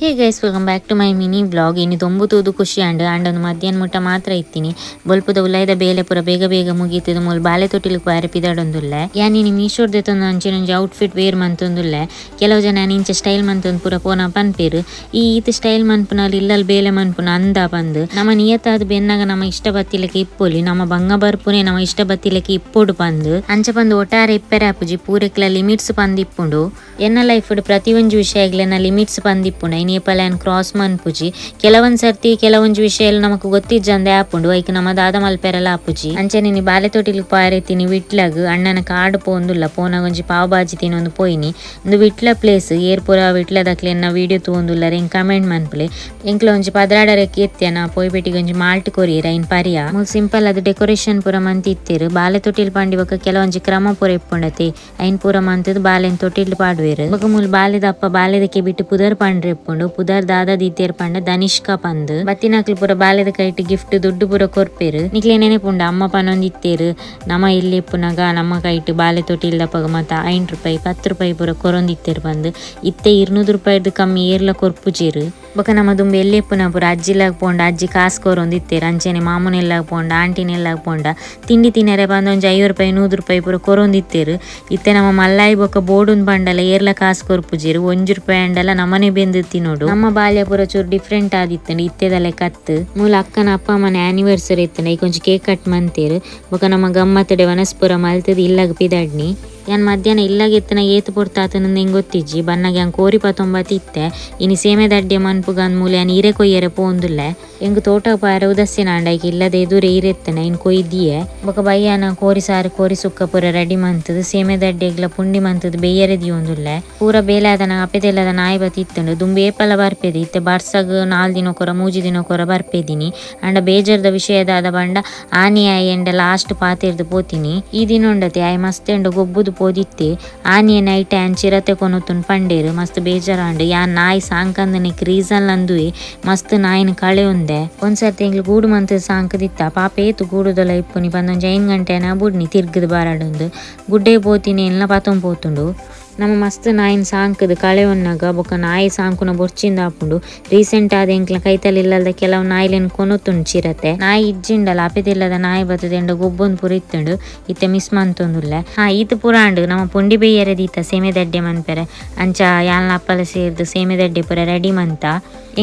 Hey guys, welcome back to my mini vlog. ಇನ್ನು ತೊಂಬತ್ತೂದು ಖುಷಿ ಅಂಡೊಂದು ಮಧ್ಯಾಹ್ನ ಮುಟ್ಟ ಮಾತ್ರ ಇತ್ತೀನಿ. ಬೊಲ್ಪುದ ಉಲಾಯ್ದ ಬೇಲೆ ಪೂರ ಬೇಗ ಬೇಗ ಮುಗೀತದ. ಮೂಲ ಬಾಲೆ ತೊಟ್ಟಿಲು ಬಾರಿ ಪಿದಾಡೊಂದುಲ್ಲೆ. ಯಾನಿ ಮೀಶೋಡ್ದೆ ತಂದು ಅಂಚಿನೊಂಜಿ ಔಟ್ಫಿಟ್ ವೇರ್ ಮಂತೊಂದುಲ್ಲೆ. ಕೆಲವು ಜನ ಇಂಚ ಸ್ಟೈಲ್ ಮಂತೊಂದು ಪೂರ ಪೋನ ಪನ್ಪೇರು. ಈತ್ ಸ್ಟೈಲ್ ಮನ್ಪುನಲ್ಲಿ ಇಲ್ಲಲ್ ಬೇಲೆ ಮನ್ಪುನ ಅಂದ ಬಂದು ನಮ್ಮ ನಿಯತ್ತಾದ ಬೆನ್ನಾಗ ನಮ್ಮ ಇಷ್ಟ ಬತ್ತಿಲಕ್ಕೆ ಇಪ್ಪೊಲಿ ನಮ್ಮ ಬಂಗ ಬರ್ಪುನೆ ನಮ್ಮ ಇಷ್ಟ ಬತ್ತಿಲಕ್ಕೆ ಇಪ್ಪೊಡು ಬಂದು ಅಂಚ ಬಂದು ಒಟ್ಟಾರೆ ಇಪ್ಪೆರೆ ಆಪುಜಿ ಪೂರೆಕ್ಲ ಲಿಮಿಟ್ಸ್ ಪಂದಿಪ್ಪುಂಡು. ಎನ್ನ ಲೈಫ್ ಪ್ರತಿಯೊಂದು ವಿಷಯಗ್ಲೆನ ಲಿಮಿಟ್ಸ್ ಪಂದಿಪ್ಪುಂಡು. ಐನೇಪಲ್ಯಾನ್ ಕ್ರಾಸ್ ಮನ್ಪುಜಿ ಕೆಲವೊಂದ್ ಸರ್ತಿ ಕೆಲವೊಂದು ವಿಷಯ ನಮಕ್ ಗೊತ್ತಿಜ್ಜಂದೆ ಆಪುಂಡು. ಐಕ್ ನಮ್ಮ ದಾದ ಮಲ್ಪೆರಲ ಆಪುಜಿ ಅಂಚನೆ ನೀ ಬಾಲೆ ತೊಟ್ಟಿಲ್ ಪಾರೆತಿನಿ ವಿಟ್ಲಗ್ ಅಣ್ಣನ ಕಾಡು ಪೋಂದುಲ್ಲ ಪೋನಾಗ ಒಂಜಿ ಪಾವ್ ಬಾಜಿ ತಿನ್ನೊಂದು ಪೋಯಿನಿ. ಒಂದು ವಿಟ್ಲ ಪ್ಲೇಸ್ ಏರ್ಪುರ ವಿಟ್ಲದಕ್ಲೆ ಎನ್ನ ವಿಡಿಯೋ ತೂಂದುಲ್ಲ ರೆಂಗ್ ಕಮೆಂಟ್ ಮನ್ಪುಲೆ ಎಂಕ್ಲ ಒಂಜಿ ಪದ್ರಾಡರಕ್ಕೆ ಎತ್ತೆನ ಪೋಯ್ಬೆಟ್ಟಿಗೆ ಒಂಜಿ ಮಾಲ್ಟ್ ಕೊರಿಯರ್ ಐನ್ ಪರಿಯ ಮೂಲ್ ಸಿಂಪಲ್ ಅದು ಡೆಕೋರೇಷನ್ ಪೂರ ಮಂತ್ ಇತ್ತೇರು. ಬಾಲೆ ತೊಟ್ಟಿಲ್ ಪಾಂಡಿ ಬೊಕ ಕೆಲವೊಂಜಿ ಕ್ರಮ ಪೂರ ಇಪ್ಪುಂಡತೆ ಐನ್ ಪೂರ ಮಂತದ್ ಬಾಲೆನ್ ತೊಟ್ಟಿಲ್ ಪಾಡುವೆರು. ಬೊಕ ಮೂಲ್ ಬಾಲೆದ ಅಪ್ಪ ಬಾಲೆದಕ್ಕೆ ಬಿಟ್ಟು ಪುದರ್ ಪಾಂಡ್ರೆ ಇಪ್ಪುಂಡು. ಪುದರ್ ದಾದ ದೀತೆರ್ ಪಂಡ ಧನಿಷ್ಕ ಪಂದ್ ಬತ್ತಿನಾಕ್ಲು ಪೂರ ಬಾಲೆದ ಕೈಟ್ ಗಿಫ್ಟ್ ದುಡ್ಡು ಪೂರ ಕೊರ್ಪೇರು. ನಿಕ್ಲೆ ನೆನೆಪುಂಡ ಅಮ್ಮ ಪನೊಂದು ಇತ್ತೇರು ನಮ್ಮ ಇಲ್ಲಿ ಇಪ್ಪುನಗ ನಮ್ಮ ಕೈಟ್ ಬಾಲೆ ತೊಟ್ಟಿಲ್ದ ಪಗ ಮತ್ತ 5 ರೂಪಾಯಿ 10 ರೂಪಾಯಿ ಪೂರ ಕೊರೊಂದಿತ್ತೇರು ಬಂದು ಇತ್ತೆ 200 ರೂಪಾಯಿದು ಕಮ್ಮಿ ಏರ್ಲ ಕೊರ್ಪುಜೇರು. ಬೊಕ ನಮ್ಮ ದುಂಬು ಎಲ್ಲಿಪ್ಪುನ ಪೂರ ಅಜ್ಜಿಲಾಗ ಪೋಂಡ ಅಜ್ಜಿ ಕಾಸು ಕೊರೊಂದಿತ್ತೇರು. ಅಂಚೆನೆ ಮಾಮೂನೆಲ್ಲಾಗ ಪೋಂಡ ಆಂಟಿನೆಲ್ಲಾಗ ಪೋಂಡ ತಿಂಡಿ ತಿನ್ನರೆ ಬಂದ ಒಂಜಿ 50 ರೂಪಾಯಿ 100 ರೂಪಾಯಿ ಪೂರ ಕೊರೊಂದಿತ್ತೇರು. ಇತ್ತೆ ನಮ್ಮ ಮಲ್ಲಾಯಿ ಬೊಕ ಬೋಡುನ್ ಬಂಡಲ ಏರ್ಲ ಕಾಸು ಕೊರ್ಪುಜೇರು. 1 ರೂಪಾಯಿ ಅಂಡಲ ನಮ್ಮನೆ ಬೆಂದು ತಿನ್ನೋಡು. ನಮ್ಮ ಬಾಲ್ಯ ಪೂರ ಚೂರು ಡಿಫ್ರೆಂಟ್ ಆದಿತ್ತಂಡು ಇತ್ತೆದಲೆ ಕತ್ತು ಮೂಲ ಅಕ್ಕನ ಅಪ್ಪ ಅಮ್ಮನ ಆನಿವರ್ಸರಿ ಇತ್ತಂಡ ಈಗ ಒಂಜಿ ಕೇಕ್ ಕಟ್ ಮಂತೇರು. ಬೊಕ ನಮ್ಮ ಗಮ್ಮತ್ತಡೆ ವನಸ್ಪುರ ಮಲ್ತದ ಇಲ್ಲಾಗ ಪಿದಾಡ್ನಿ ಯಾನ್ ಮಧ್ಯಾಹ್ನ ಇಲ್ಲಾಗ ಎತ್ತನ ಏತು ಪೊರ್ತಾತನಂದು ಹೆಂಗೆ ಗೊತ್ತಿಜ್ಜಿ ಬನ್ನಾಗ ಯಾನ್ ಕೋರಿ 19 ಇತ್ತೆ ಇನಿ ಸೇಮೆ ದಡ್ಡೆ ಮನ್ಪುಗಂದ್ ಮೂಲೆ ಯಾನ್ ಈರೆ ಕೊಯ್ಯರೆ ಪೋಂದುಲ್ಲೆ ಹೆಂಗ್ ತೋಟ ಪಾರ ಉದಸ್ಸಿನ ಅಂಡಾಯ್ಕೆ ಇಲ್ಲದೆ ಎದುರೆ ಈರೆತ್ತನ ಇನ್ ಕೊಯ್ದಿಯೆ. ಬೊಕ ಬಯ್ಯಾನ ಕೋರಿ ಸಾರು ಕೋರಿ ಸುಕ್ಕ ಪೂರ ರೆಡಿ ಮಂತದ ಸೇಮೆ ದಡ್ಡೆಗ್ಲ ಪುಂಡಿ ಮಂತದ ಬೇಯರೆ ದಿಯೊಂದುಲ್ಲೆ ಪೂರ ಬೇಲೆ ಅದನ ಅಪೆದೆಲ್ಲದ ನಾಯಿ ಬತ್ ಇತ್ತಂಡು ದುಂಬು ಏಪಲ ಬರ್ಪೆದಿ ಇತ್ತೆ ಬರ್ಸಾಗ 4 ದಿನ ಕೊರ 3 ದಿನ ಕೊರ ಬರ್ಪೆದಿನಿ ಅಂಡ ಬೇಜಾರ್ದ ವಿಷಯದ ಅದ ಬಂಡ ಆನಿ ಆಯ್ ಎಂಡ ಲಾಸ್ಟ್ ಪಾತೆರ್ದು ಪೋತಿನಿ. ಈ ದಿನ ಉಂಡತೆ ಆಯ್ ಮಸ್ತ್ ಎಂಡ ಗೊಬ್ಬುದು ಪೋದಿತ್ತೆ ಆನಿಯ ನೈಟ್ ಆನ್ ಚಿರತೆ ಕೊನೊತ್ತುನ್ ಪಂಡೇರು ಮಸ್ತ್ ಬೇಜಾರಂಡು ಯಾನ್ ನಾಯಿ ಸಾಂಕಂದನಿಕ್ ರೀಸನ್ ಅಂದುವೆ ಮಸ್ತ್ ನಾಯಿನ ಕಳೆ ಉಂದೆ. ಒಂದ್ಸರ್ತಿ ಎಂಗ್ಲು ಗೂಡು ಮಂತದ ಸಾಂಕದಿತ್ತ ಪಾಪ ಏತು ಗೂಡುದಲ್ಲ ಇಪ್ಪುನಿ ಬಂದೊಂಜಿ 5 ಗಂಟೆನ ಬುಡ್ನಿ ತಿರ್ಗದು ಬಾರಾಡೊಂದು ಗುಡ್ಡೆ ಪೋತಿನಿ ಎಲ್ಲ ಪತೊಂದು ಪೋತುಂಡು. ನಮ್ಮ ಮಸ್ತ್ ನಾಯಿನ ಸಾಂಕದ ಕಳೆ ಒನ್ನಾಗ ಬೊಕ ನಾಯಿ ಸಾಂಕುನ ಬೊರ್ಚಿಂದ ಆಪುಂಡು. ರೀಸೆಂಟ್ ಆದ ಎಂಕ್ಲ ಕೈತಲ್ ಇಲ್ಲದ ಕೆಲವು ನಾಯಿಲೆನ್ ಕೊನೊತ್ತುಂಡು ಚಿರತೆ ನಾಯಿ ಇಜ್ಜಿಂಡಲ್ಲ ಅಪೆದಿಲ್ಲದ ನಾಯಿ ಬತ್ತದ ಎಂಡ ಗೊಬ್ಬೊಂದು ಪೂರ ಇತ್ತುಂಡು ಇತ್ತೆ ಮಿಸ್ ಮಂತೊಂದುಲ್ಲೆ. ಈತ ಪುರಾಂಡು ನಮ್ಮ ಪುಂಡಿ ಬೇಯರೆ ದೀತ ಸೇಮೆ ದಡ್ಡೆ ಮನ್ಪೆರೆ ಅಂಚ ಯಾಲ್ನ ಅಪ್ಪಲ ಸೇರ್ದು ಸೇಮೆ ದಡ್ಡೆ ಪೂರ ರೆಡಿ ಮಂತ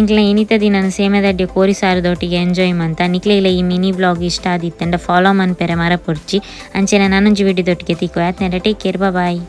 ಎಂಕ್ಲ ಇನಿತ ದಿನ ಸೇಮೆ ದಡ್ಡೆ ಕೋರಿ ಸಾರದೊಟ್ಟಿಗೆ ಎಂಜಾಯ್ ಮಂತ. ನಿಕ್ಲೆಗ್ಲ ಈ ಮಿನಿ ವ್ಲಾಗ್ ಇಷ್ಟ ಆದಿತ್ತಂಡ ಫಾಲೋ ಮನ್ಪೆರೆ ಮರ ಪೊರ್ಚಿ ಅಂಚೆನ ನಾನೊಂಜಿ ವಿಡಿಯೋದೊಟ್ಟಿಗೆ ತಿಕ್ಕೋ ಆತ್ನೆರ ಟೇಕ್ ಕೇರ್ ಬಾಯ್.